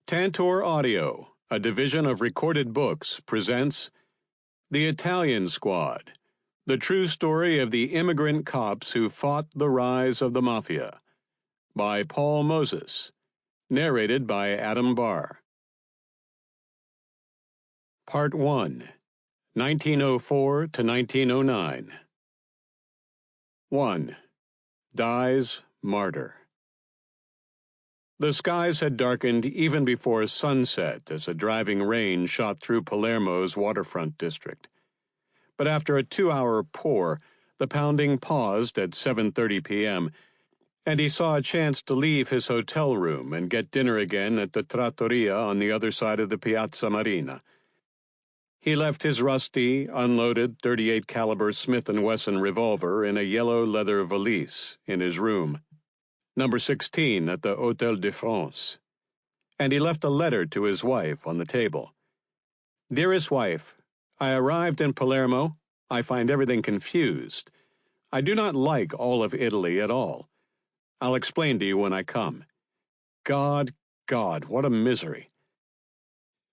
Tantor Audio, a division of Recorded Books, presents The Italian Squad, the true story of the immigrant cops who fought the rise of the Mafia, by Paul Moses, narrated by Adam Barr. Part 1, 1904 to 1909. 1. Dies Martyr. The skies had darkened even before sunset as a driving rain shot through Palermo's waterfront district. But after a 2-hour pour, the pounding paused at 7:30 p.m., and he saw a chance to leave his hotel room and get dinner again at the trattoria on the other side of the Piazza Marina. He left his rusty, unloaded .38 caliber Smith & Wesson revolver in a yellow leather valise in his room, number 16 at the Hôtel de France, and he left a letter to his wife on the table. Dearest wife, I arrived in Palermo. I find everything confused. I do not like all of Italy at all. I'll explain to you when I come. God, what a misery.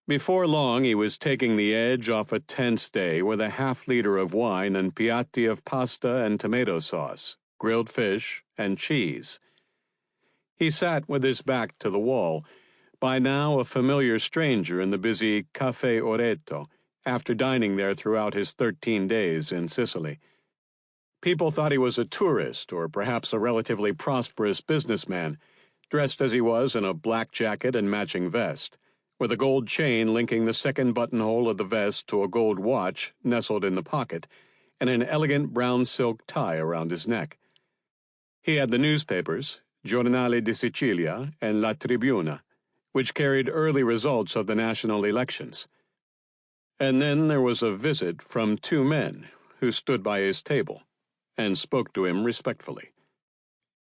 Before long, he was taking the edge off a tense day with a half-liter of wine and piatti of pasta and tomato sauce, grilled fish, and cheese. He sat with his back to the wall, by now a familiar stranger in the busy Caffè Oreto, after dining there throughout his 13 days in Sicily. People thought he was a tourist or perhaps a relatively prosperous businessman, dressed as he was in a black jacket and matching vest, with a gold chain linking the second buttonhole of the vest to a gold watch nestled in the pocket, and an elegant brown silk tie around his neck. He had the newspapers, Giornale di Sicilia and La Tribuna, which carried early results of the national elections. And then there was a visit from 2 men who stood by his table and spoke to him respectfully.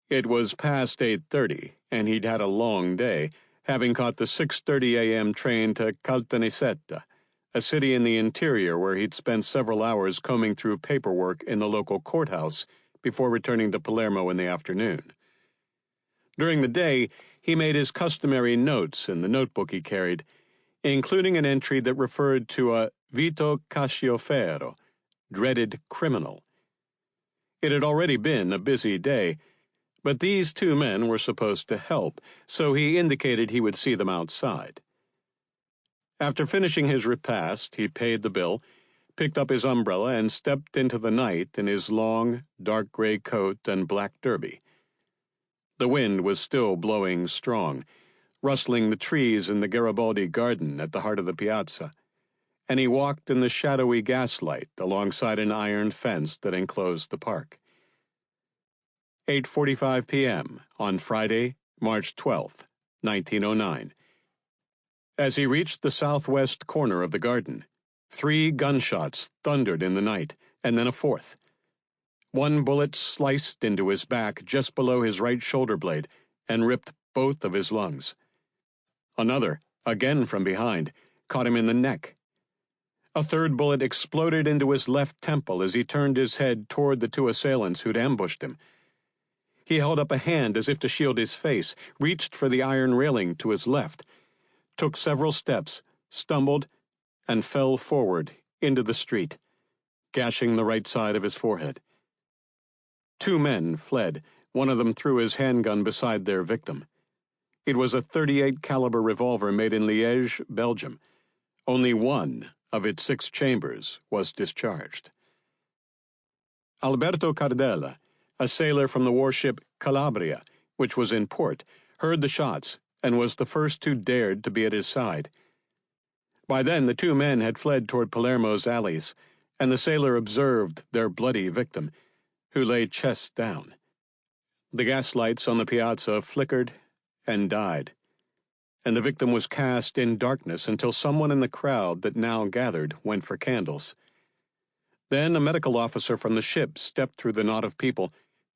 It was past 8:30, and he'd had a long day, having caught the 6:30 a.m. train to Caltanissetta, a city in the interior where he'd spent several hours combing through paperwork in the local courthouse before returning to Palermo in the afternoon. During the day, he made his customary notes in the notebook he carried, including an entry that referred to a Vito Cascioferro, dreaded criminal. It had already been a busy day, but these 2 men were supposed to help, so he indicated he would see them outside. After finishing his repast, he paid the bill, picked up his umbrella, and stepped into the night in his long, dark gray coat and black derby. The wind was still blowing strong, rustling the trees in the Garibaldi garden at the heart of the piazza, and he walked in the shadowy gaslight alongside an iron fence that enclosed the park. 8:45 p.m. on Friday, March 12th, 1909. As he reached the southwest corner of the garden, 3 gunshots thundered in the night, and then a 4th. 1 bullet sliced into his back just below his right shoulder blade and ripped both of his lungs. Another, again from behind, caught him in the neck. A 3rd bullet exploded into his left temple as he turned his head toward the 2 assailants who'd ambushed him. He held up a hand as if to shield his face, reached for the iron railing to his left, took several steps, stumbled, and fell forward into the street, gashing the right side of his forehead. 2 men fled. One of them threw his handgun beside their victim. It was a .38 caliber revolver made in Liège, Belgium. Only 1 of its 6 chambers was discharged. Alberto Cardella, a sailor from the warship Calabria, which was in port, heard the shots and was the first who dared to be at his side. By then, the 2 men had fled toward Palermo's alleys, and the sailor observed their bloody victim, who lay chest down. The gaslights on the piazza flickered and died, and the victim was cast in darkness until someone in the crowd that now gathered went for candles. Then a medical officer from the ship stepped through the knot of people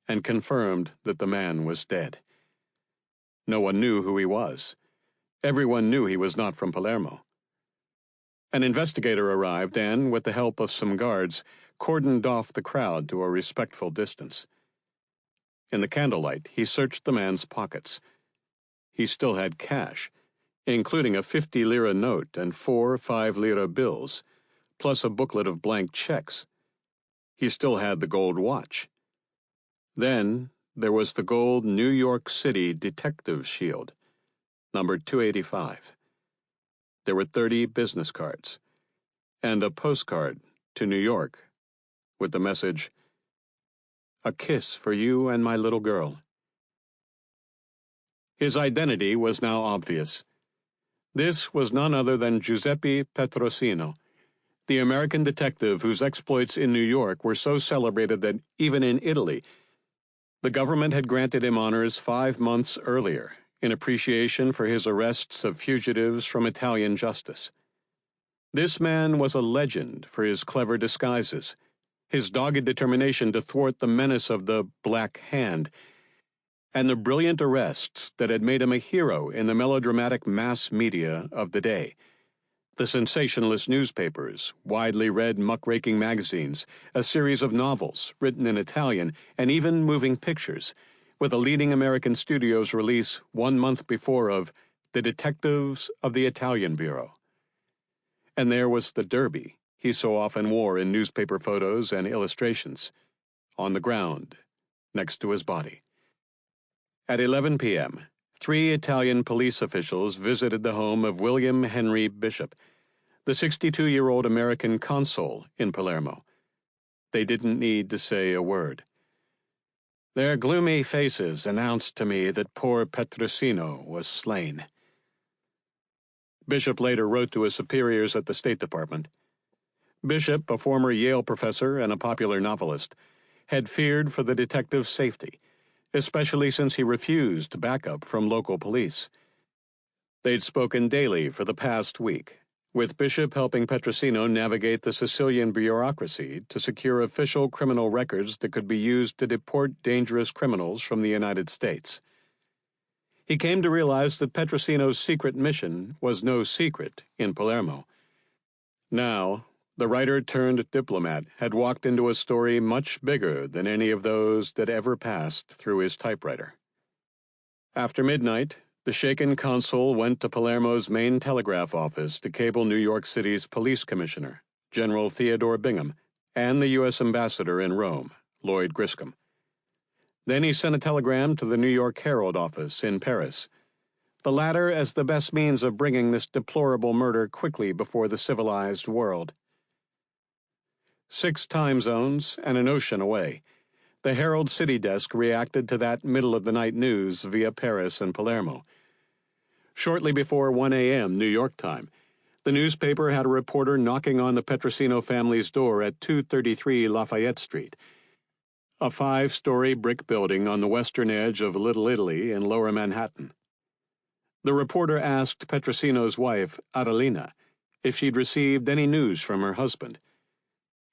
and confirmed that the man was dead. No one knew who he was. Everyone knew he was not from Palermo. An investigator arrived and, with the help of some guards, cordoned off the crowd to a respectful distance. In the candlelight, he searched the man's pockets. He still had cash. including a 50 lira note and 4 5-lira bills, plus a booklet of blank checks. He still had the gold watch. Then there was the gold New York City detective shield, number 285. There were 30 business cards, and a postcard to New York with the message, "A kiss for you and my little girl." His identity was now obvious. This was none other than Giuseppe Petrosino, the American detective whose exploits in New York were so celebrated that even in Italy, the government had granted him honors 5 months earlier in appreciation for his arrests of fugitives from Italian justice. This man was a legend for his clever disguises, his dogged determination to thwart the menace of the Black Hand, and the brilliant arrests that had made him a hero in the melodramatic mass media of the day. The sensationalist newspapers, widely read muckraking magazines, a series of novels written in Italian, and even moving pictures, with a leading American studio's release 1 month before of The Detectives of the Italian Bureau. And there was the derby he so often wore in newspaper photos and illustrations, on the ground, next to his body. At 11 p.m., 3 Italian police officials visited the home of William Henry Bishop, the 62-year-old American consul in Palermo. They didn't need to say a word. Their gloomy faces announced to me that poor Petrosino was slain. Bishop later wrote to his superiors at the State Department. Bishop, a former Yale professor and a popular novelist, had feared for the detective's safety, especially since he refused backup from local police. They'd spoken daily for the past week, with Bishop helping Petrosino navigate the Sicilian bureaucracy to secure official criminal records that could be used to deport dangerous criminals from the United States. He came to realize that Petrosino's secret mission was no secret in Palermo. Now, the writer-turned-diplomat had walked into a story much bigger than any of those that ever passed through his typewriter. After midnight, the shaken consul went to Palermo's main telegraph office to cable New York City's police commissioner, General Theodore Bingham, and the U.S. ambassador in Rome, Lloyd Griscom. Then he sent a telegram to the New York Herald office in Paris, the latter as the best means of bringing this deplorable murder quickly before the civilized world. 6 time zones and an ocean away, the Herald City desk reacted to that middle-of-the-night news via Paris and Palermo. Shortly before 1 a.m. New York time, the newspaper had a reporter knocking on the Petrosino family's door at 233 Lafayette Street, a 5-story brick building on the western edge of Little Italy in Lower Manhattan. The reporter asked Petrosino's wife, Adelina, if she'd received any news from her husband.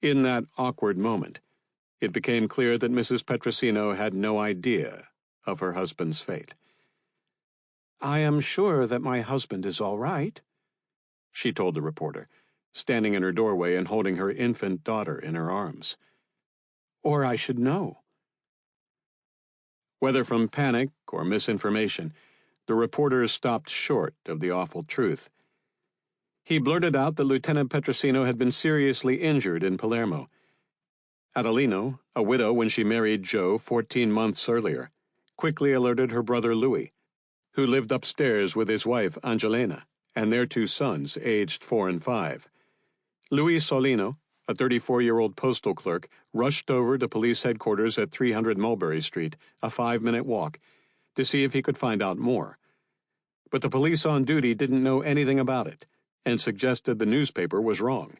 In that awkward moment, it became clear that Mrs. Petrosino had no idea of her husband's fate. "I am sure that my husband is all right," she told the reporter, standing in her doorway and holding her infant daughter in her arms. "Or I should know." Whether from panic or misinformation, the reporter stopped short of the awful truth. He blurted out that Lieutenant Petrosino had been seriously injured in Palermo. Adelino, a widow when she married Joe 14 months earlier, quickly alerted her brother Louis, who lived upstairs with his wife Angelina and their 2 sons, aged 4 and 5. Louis Solino, a 34-year-old postal clerk, rushed over to police headquarters at 300 Mulberry Street, a 5-minute walk, to see if he could find out more. But the police on duty didn't know anything about it and suggested the newspaper was wrong.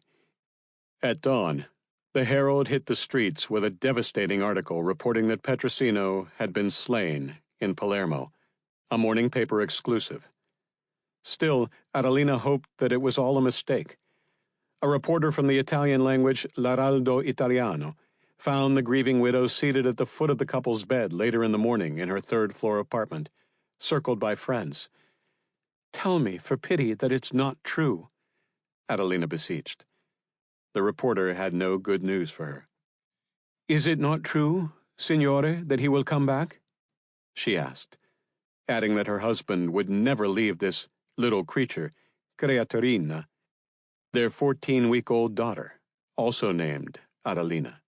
At dawn, the Herald hit the streets with a devastating article reporting that Petrosino had been slain in Palermo, a morning paper exclusive. Still, Adelina hoped that it was all a mistake. A reporter from the Italian language L'Araldo Italiano found the grieving widow seated at the foot of the couple's bed later in the morning in her 3rd-floor apartment, circled by friends. "Tell me, for pity, that it's not true," Adelina beseeched. The reporter had no good news for her. "Is it not true, signore, that he will come back?" she asked, adding that her husband would never leave this little creature, creaturina, their 14-week-old daughter, also named Adelina.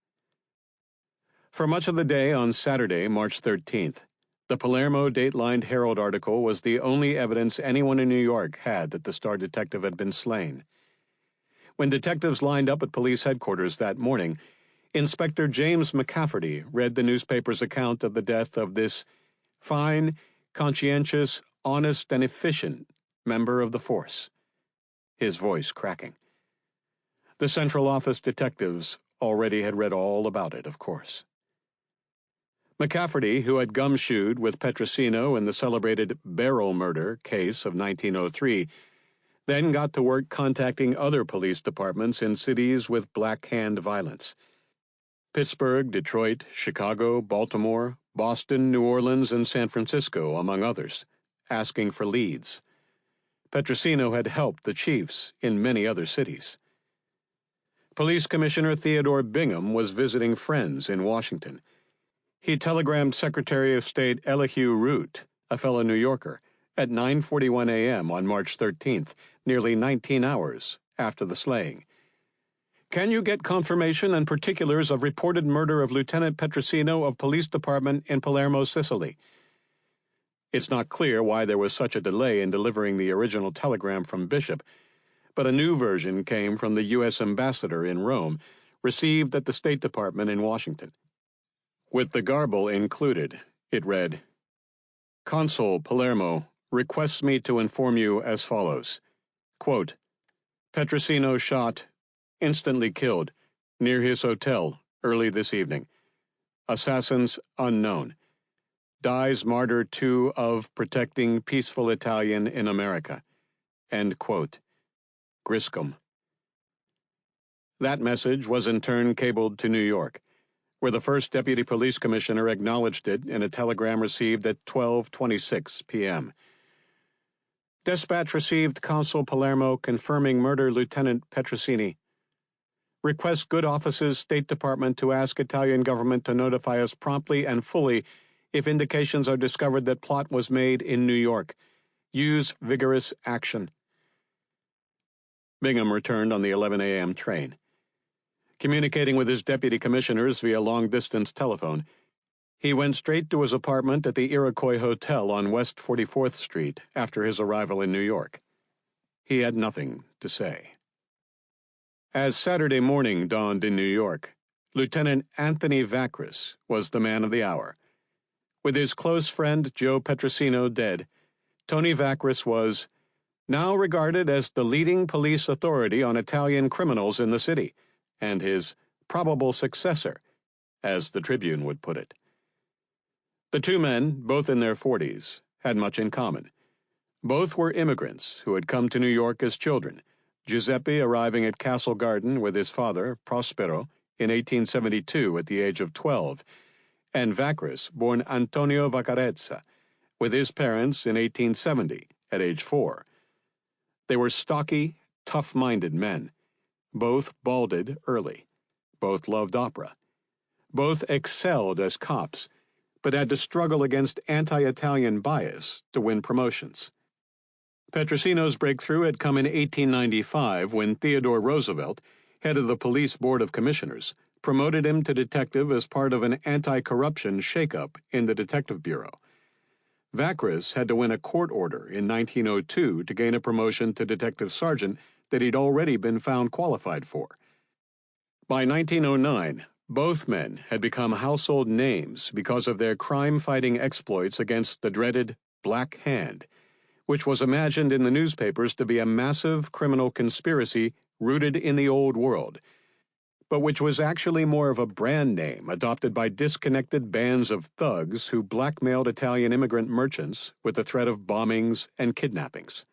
For much of the day on Saturday, March 13th, the Palermo Dateline Herald article was the only evidence anyone in New York had that the star detective had been slain. When detectives lined up at police headquarters that morning, Inspector James McCafferty read the newspaper's account of the death of this fine, conscientious, honest, and efficient member of the force, his voice cracking. The Central Office detectives already had read all about it, of course. McCafferty, who had gumshoed with Petrosino in the celebrated Barrel murder case of 1903, then got to work contacting other police departments in cities with Black Hand violence. Pittsburgh, Detroit, Chicago, Baltimore, Boston, New Orleans, and San Francisco, among others, asking for leads. Petrosino had helped the chiefs in many other cities. Police Commissioner Theodore Bingham was visiting friends in Washington. He telegrammed Secretary of State Elihu Root, a fellow New Yorker, at 9:41 a.m. on March 13th, nearly 19 hours after the slaying. Can you get confirmation and particulars of reported murder of Lieutenant Petrosino of Police Department in Palermo, Sicily? It's not clear why there was such a delay in delivering the original telegram from Bishop, but a new version came from the U.S. ambassador in Rome, received at the State Department in Washington. With the garble included, it read, Consul Palermo requests me to inform you as follows. Quote, Petrosino shot, instantly killed, near his hotel early this evening. Assassins unknown. Dies martyr 2 of protecting peaceful Italian in America. End quote. Griscom. That message was in turn cabled to New York, where the first deputy police commissioner acknowledged it in a telegram received at 12:26 p.m. Dispatch received Consul Palermo confirming murder Lieutenant Petrosini. Request good offices State Department to ask Italian government to notify us promptly and fully if indications are discovered that plot was made in New York. Use vigorous action. Bingham returned on the 11 a.m. train. Communicating with his deputy commissioners via long-distance telephone, he went straight to his apartment at the Iroquois Hotel on West 44th Street after his arrival in New York. He had nothing to say. As Saturday morning dawned in New York, Lieutenant Anthony Vachris was the man of the hour. With his close friend Joe Petrosino dead, Tony Vachris was now regarded as the leading police authority on Italian criminals in the city, and his probable successor, as the Tribune would put it. The two men, both in their 40s, had much in common. Both were immigrants who had come to New York as children, Giuseppe arriving at Castle Garden with his father, Prospero, in 1872 at the age of 12, and Vachris, born Antonio Vaccarezza, with his parents in 1870 at age 4. They were stocky, tough-minded men. Both balded early. Both loved opera. Both excelled as cops, but had to struggle against anti-Italian bias to win promotions. Petrosino's breakthrough had come in 1895 when Theodore Roosevelt, head of the Police Board of Commissioners, promoted him to detective as part of an anti-corruption shakeup in the Detective Bureau. Vachris had to win a court order in 1902 to gain a promotion to detective sergeant that he'd already been found qualified for. By 1909, both men had become household names because of their crime-fighting exploits against the dreaded Black Hand, which was imagined in the newspapers to be a massive criminal conspiracy rooted in the old world, but which was actually more of a brand name adopted by disconnected bands of thugs who blackmailed Italian immigrant merchants with the threat of bombings and kidnappings.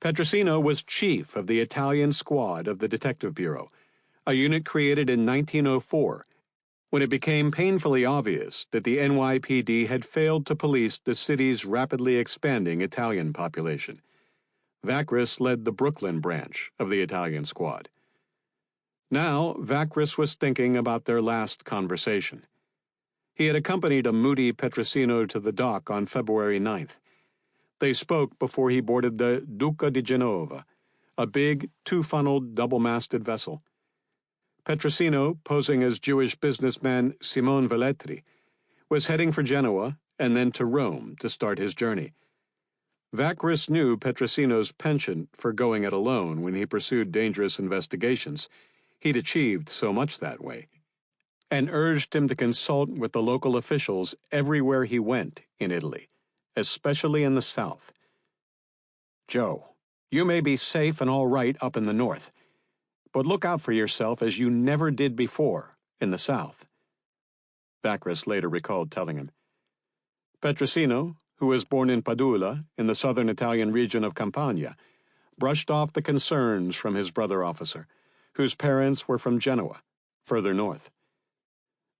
Petrosino was chief of the Italian squad of the Detective Bureau, a unit created in 1904, when it became painfully obvious that the NYPD had failed to police the city's rapidly expanding Italian population. Vachris led the Brooklyn branch of the Italian squad. Now, Vachris was thinking about their last conversation. He had accompanied a moody Petrosino to the dock on February 9th. They spoke before he boarded the Duca di Genova, a big, two-funneled, double-masted vessel. Petrosino, posing as Jewish businessman Simone Velletri, was heading for Genoa and then to Rome to start his journey. Vachris knew Petrosino's penchant for going it alone when he pursued dangerous investigations. He'd achieved so much that way, and urged him to consult with the local officials everywhere he went in Italy, especially in the south. "Joe, you may be safe and all right up in the north, but look out for yourself as you never did before in the south," Vachris later recalled telling him. Petrosino, who was born in Padula, in the southern Italian region of Campania, brushed off the concerns from his brother officer, whose parents were from Genoa, further north.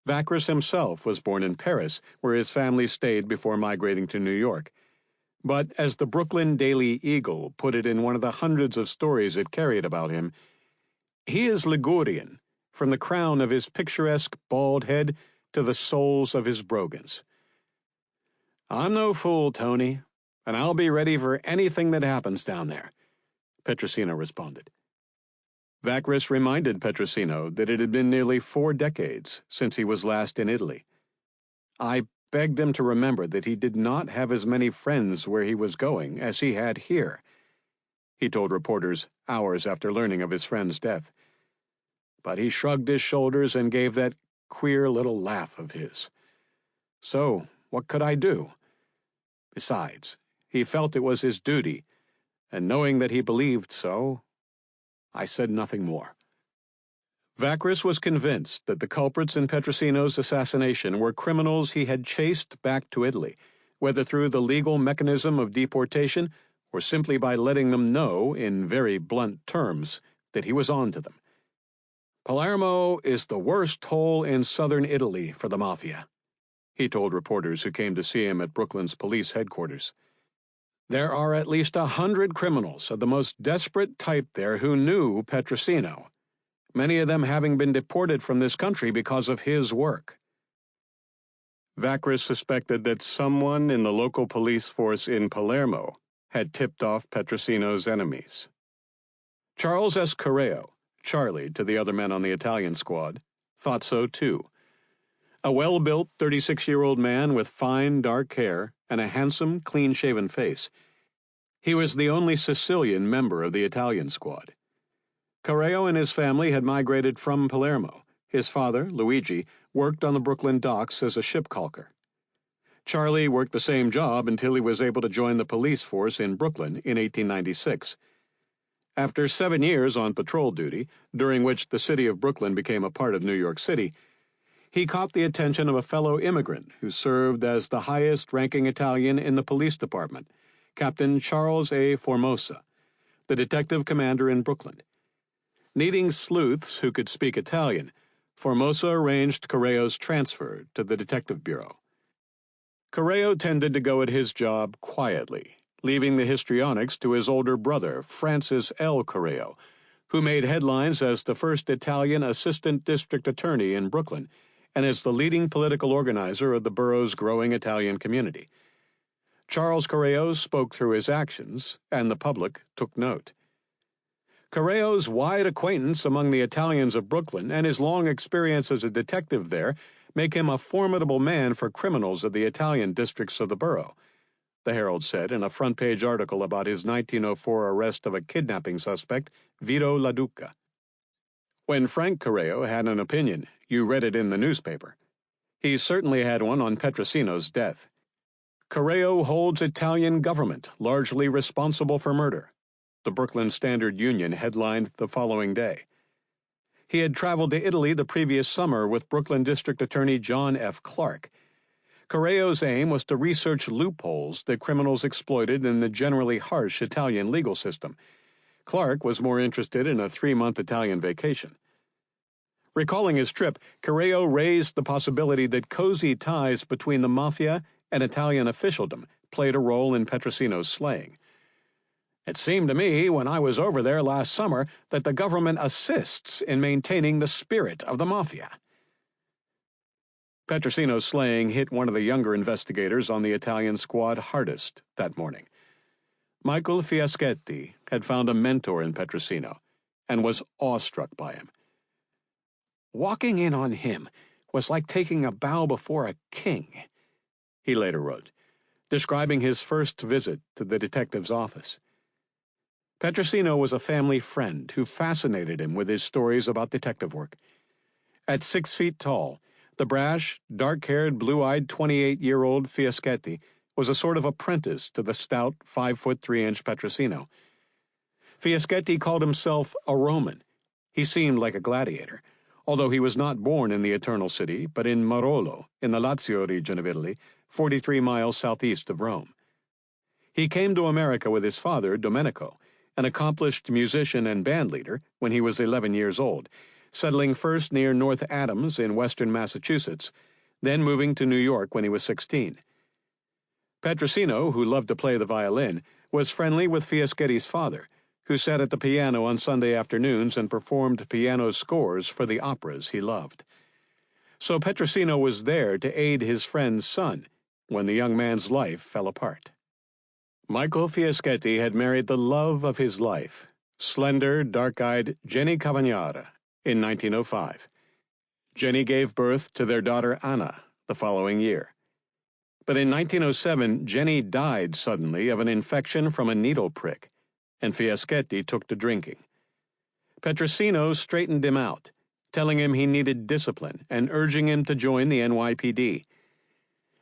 Vachris himself was born in Paris, where his family stayed before migrating to New York. But as the Brooklyn Daily Eagle put it in one of the hundreds of stories it carried about him, he is Ligurian, from the crown of his picturesque bald head to the soles of his brogans. "I'm no fool, Tony, and I'll be ready for anything that happens down there," Petrosino responded. Vachris reminded Petrosino that it had been nearly 4 decades since he was last in Italy. "I begged him to remember that he did not have as many friends where he was going as he had here," he told reporters hours after learning of his friend's death. But he shrugged his shoulders and gave that queer little laugh of his. "So, what could I do?" Besides, he felt it was his duty, and knowing that he believed so, I said nothing more. Vachris was convinced that the culprits in Petrosino's assassination were criminals he had chased back to Italy, whether through the legal mechanism of deportation or simply by letting them know, in very blunt terms, that he was on to them. "Palermo is the worst hole in southern Italy for the Mafia," he told reporters who came to see him at Brooklyn's police headquarters. "There are at least 100 criminals of the most desperate type there who knew Petrosino, many of them having been deported from this country because of his work." Vachris suspected that someone in the local police force in Palermo had tipped off Petrosino's enemies. Charles S. Corrao, Charlie to the other men on the Italian squad, thought so too. A well-built 36-year-old man with fine dark hair and a handsome, clean-shaven face. He was the only Sicilian member of the Italian squad. Corrao and his family had migrated from Palermo. His father, Luigi, worked on the Brooklyn docks as a ship caulker. Charlie worked the same job until he was able to join the police force in Brooklyn in 1896. After 7 years on patrol duty, during which the city of Brooklyn became a part of New York City, he caught the attention of a fellow immigrant who served as the highest-ranking Italian in the police department, Captain Charles A. Formosa, the detective commander in Brooklyn. Needing sleuths who could speak Italian, Formosa arranged Corrao's transfer to the detective bureau. Corrao tended to go at his job quietly, leaving the histrionics to his older brother, Francis L. Corrao, who made headlines as the first Italian assistant district attorney in Brooklyn and as the leading political organizer of the borough's growing Italian community. Charles Corrao spoke through his actions, and the public took note. Corrao's wide acquaintance among the Italians of Brooklyn and his long experience as a detective there make him a formidable man for criminals of the Italian districts of the borough, the Herald said in a front-page article about his 1904 arrest of a kidnapping suspect, Vito LaDuca. When Frank Corrao had an opinion, you read it in the newspaper. He certainly had one on Petrosino's death. "Corrao holds Italian government largely responsible for murder," the Brooklyn Standard Union headlined the following day. He had traveled to Italy the previous summer with Brooklyn District Attorney John F. Clark. Corrao's aim was to research loopholes that criminals exploited in the generally harsh Italian legal system. Clark was more interested in a 3-month Italian vacation. Recalling his trip, Corrao raised the possibility that cozy ties between the Mafia and Italian officialdom played a role in Petrosino's slaying. "It seemed to me, when I was over there last summer, that the government assists in maintaining the spirit of the Mafia." Petrosino's slaying hit one of the younger investigators on the Italian squad hardest that morning. Michael Fiaschetti had found a mentor in Petrosino and was awestruck by him. "Walking in on him was like taking a bow before a king," he later wrote, describing his first visit to the detective's office. Petrosino was a family friend who fascinated him with his stories about detective work. At 6 feet tall, the brash, dark-haired, blue-eyed 28-year-old Fiaschetti was a sort of apprentice to the stout 5'3" Petrosino. Fiaschetti called himself a Roman. He seemed like a gladiator, although he was not born in the Eternal City, but in Marolo, in the Lazio region of Italy, 43 miles southeast of Rome. He came to America with his father, Domenico, an accomplished musician and bandleader, when he was 11 years old, settling first near North Adams in western Massachusetts, then moving to New York when he was 16. Petrosino, who loved to play the violin, was friendly with Fiaschetti's father, who sat at the piano on Sunday afternoons and performed piano scores for the operas he loved. So Petrosino was there to aid his friend's son when the young man's life fell apart. Michael Fiaschetti had married the love of his life, slender, dark-eyed Jenny Cavagnara, in 1905. Jenny gave birth to their daughter Anna the following year. But in 1907, Jenny died suddenly of an infection from a needle prick, and Fiaschetti took to drinking. Petrosino straightened him out, telling him he needed discipline and urging him to join the NYPD.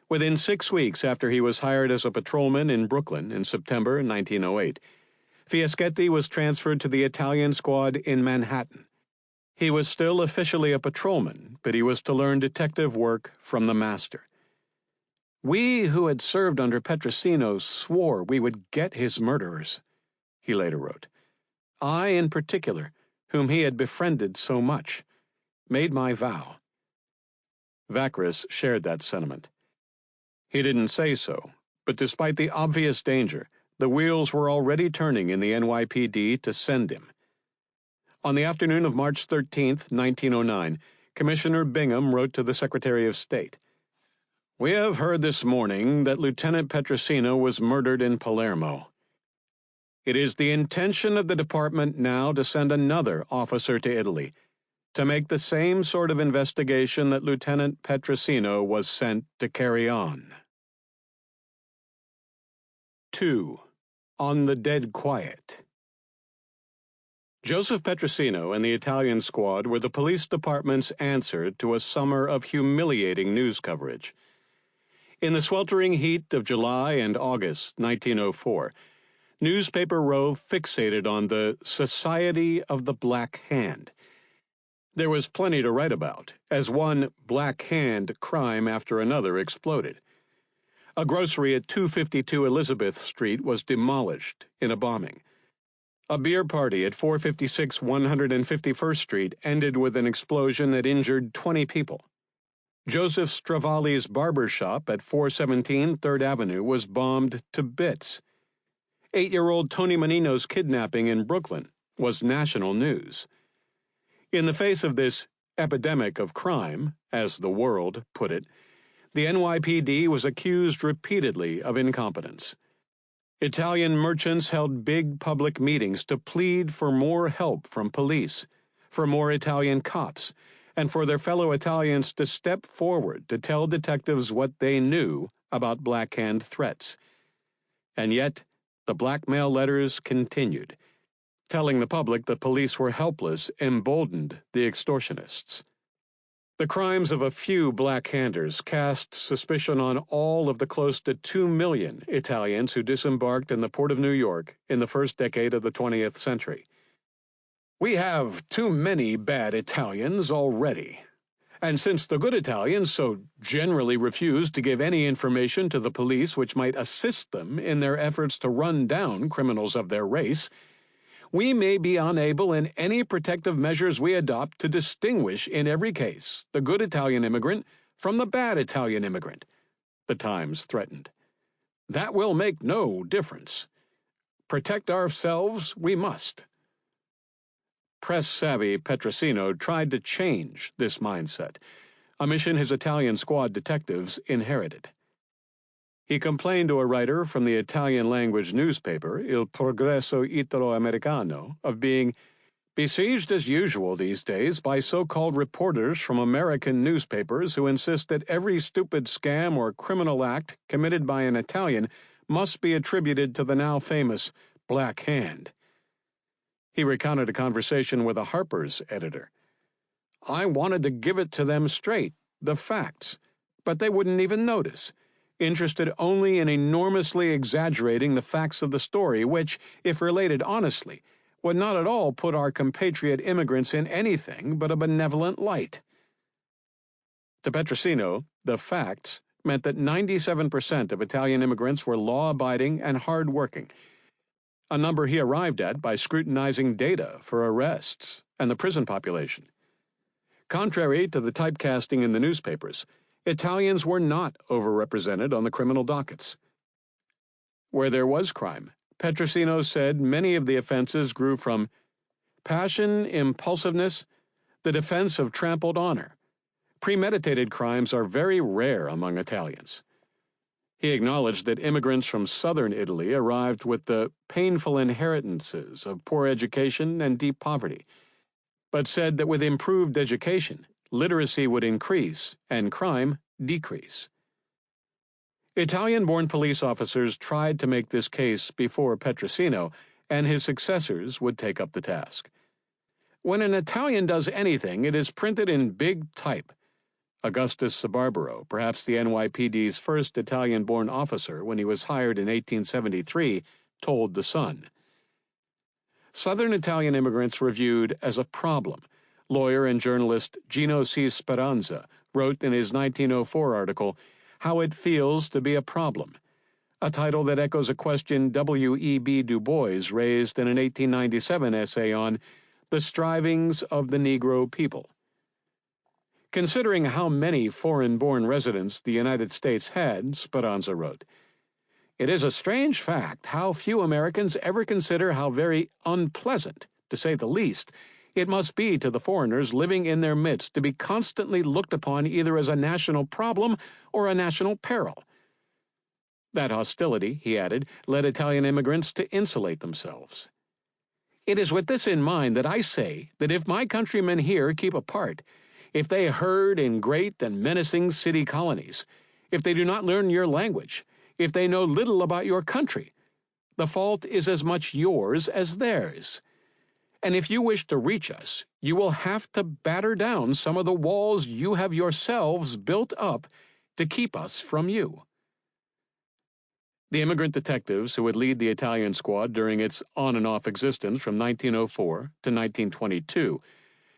Within 6 weeks after he was hired as a patrolman in Brooklyn in September 1908, Fiaschetti was transferred to the Italian squad in Manhattan. He was still officially a patrolman, but he was to learn detective work from the master. "We who had served under Petrosino swore we would get his murderers," he later wrote. "I, in particular, whom he had befriended so much, made my vow." Vachris shared that sentiment. He didn't say so, but despite the obvious danger, the wheels were already turning in the NYPD to send him. On the afternoon of March 13, 1909, Commissioner Bingham wrote to the Secretary of State, "We have heard this morning that Lieutenant Petrosino was murdered in Palermo. It is the intention of the department now to send another officer to Italy to make the same sort of investigation that Lieutenant Petrosino was sent to carry on." 2. On the Dead Quiet. Joseph Petrosino and the Italian squad were the police department's answer to a summer of humiliating news coverage. In the sweltering heat of July and August 1904, Newspaper Row fixated on the Society of the Black Hand. There was plenty to write about, as one Black Hand crime after another exploded. A grocery at 252 Elizabeth Street was demolished in a bombing. A beer party at 456 151st Street ended with an explosion that injured 20 people. Joseph Stravali's barber shop at 417 3rd Avenue was bombed to bits. 8-year-old Tony Menino's kidnapping in Brooklyn was national news. In the face of this epidemic of crime, as the World put it, the NYPD was accused repeatedly of incompetence. Italian merchants held big public meetings to plead for more help from police, for more Italian cops, and for their fellow Italians to step forward to tell detectives what they knew about Black Hand threats. And yet, the blackmail letters continued. Telling the public that police were helpless emboldened the extortionists. The crimes of a few black-handers cast suspicion on all of the close to 2 million Italians who disembarked in the port of New York in the first decade of the 20th century. "We have too many bad Italians already. And since the good Italians so generally refuse to give any information to the police which might assist them in their efforts to run down criminals of their race, we may be unable in any protective measures we adopt to distinguish in every case the good Italian immigrant from the bad Italian immigrant," the Times threatened. "That will make no difference. Protect ourselves we must." Press-savvy Petrosino tried to change this mindset, a mission his Italian squad detectives inherited. He complained to a writer from the Italian-language newspaper Il Progresso Italo-Americano of being besieged as usual these days by so-called reporters from American newspapers who insist that every stupid scam or criminal act committed by an Italian must be attributed to the now famous Black Hand. He recounted a conversation with a Harper's editor. "I wanted to give it to them straight, the facts, but they wouldn't even notice, interested only in enormously exaggerating the facts of the story, which, if related honestly, would not at all put our compatriot immigrants in anything but a benevolent light." To Petrosino, the facts meant that 97% of Italian immigrants were law-abiding and hard-working, a number he arrived at by scrutinizing data for arrests and the prison population. Contrary to the typecasting in the newspapers, Italians were not overrepresented on the criminal dockets. Where there was crime, Petrosino said many of the offenses grew from passion, impulsiveness, the defense of trampled honor. Premeditated crimes are very rare among Italians. He acknowledged that immigrants from southern Italy arrived with the painful inheritances of poor education and deep poverty, but said that with improved education, literacy would increase and crime decrease. Italian-born police officers tried to make this case before Petrosino, and his successors would take up the task. When an Italian does anything, it is printed in big type. Augustus Sabarbaro, perhaps the NYPD's first Italian-born officer when he was hired in 1873, told The Sun. Southern Italian immigrants were viewed as a problem. Lawyer and journalist Gino C. Speranza wrote in his 1904 article, "How It Feels to Be a Problem," a title that echoes a question W.E.B. Du Bois raised in an 1897 essay on the strivings of the Negro people. Considering how many foreign-born residents the United States had, Speranza wrote, "It is a strange fact how few Americans ever consider how very unpleasant, to say the least, it must be to the foreigners living in their midst to be constantly looked upon either as a national problem or a national peril." That hostility, he added, led Italian immigrants to insulate themselves. "It is with this in mind that I say that if my countrymen here keep apart, if they herd in great and menacing city colonies, if they do not learn your language, if they know little about your country, the fault is as much yours as theirs. And if you wish to reach us, you will have to batter down some of the walls you have yourselves built up to keep us from you." The immigrant detectives who would lead the Italian squad during its on-and-off existence from 1904 to 1922,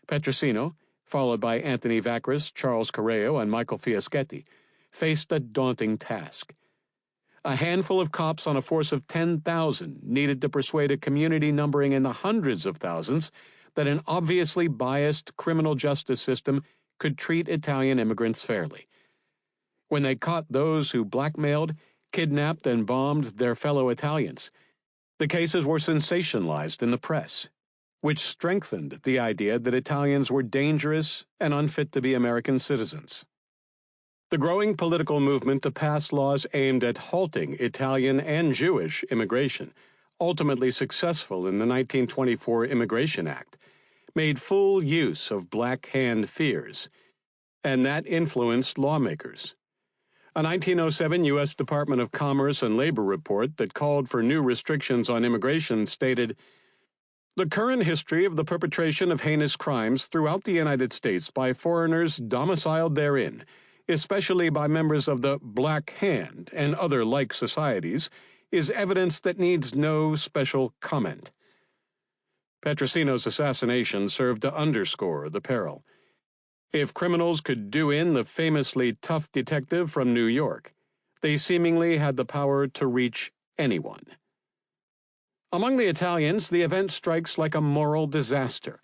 Petrosino, followed by Anthony Vachris, Charles Corrao, and Michael Fiaschetti, faced a daunting task. A handful of cops on a force of 10,000 needed to persuade a community numbering in the hundreds of thousands that an obviously biased criminal justice system could treat Italian immigrants fairly. When they caught those who blackmailed, kidnapped, and bombed their fellow Italians, the cases were sensationalized in the press, which strengthened the idea that Italians were dangerous and unfit to be American citizens. The growing political movement to pass laws aimed at halting Italian and Jewish immigration, ultimately successful in the 1924 Immigration Act, made full use of Black Hand fears, and that influenced lawmakers. A 1907 U.S. Department of Commerce and Labor report that called for new restrictions on immigration stated, "The current history of the perpetration of heinous crimes throughout the United States by foreigners domiciled therein, especially by members of the Black Hand and other like societies, is evidence that needs no special comment." Petrosino's assassination served to underscore the peril. If criminals could do in the famously tough detective from New York, they seemingly had the power to reach anyone. Among the Italians, the event strikes like a moral disaster,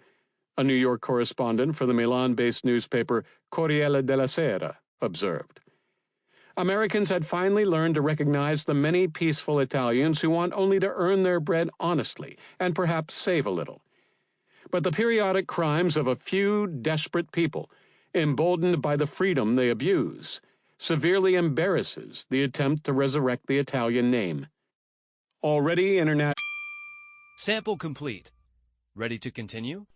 a New York correspondent for the Milan-based newspaper Corriere della Sera observed. Americans had finally learned to recognize the many peaceful Italians who want only to earn their bread honestly and perhaps save a little. But the periodic crimes of a few desperate people, emboldened by the freedom they abuse, severely embarrasses the attempt to resurrect the Italian name. Already international. Sample complete. Ready to continue?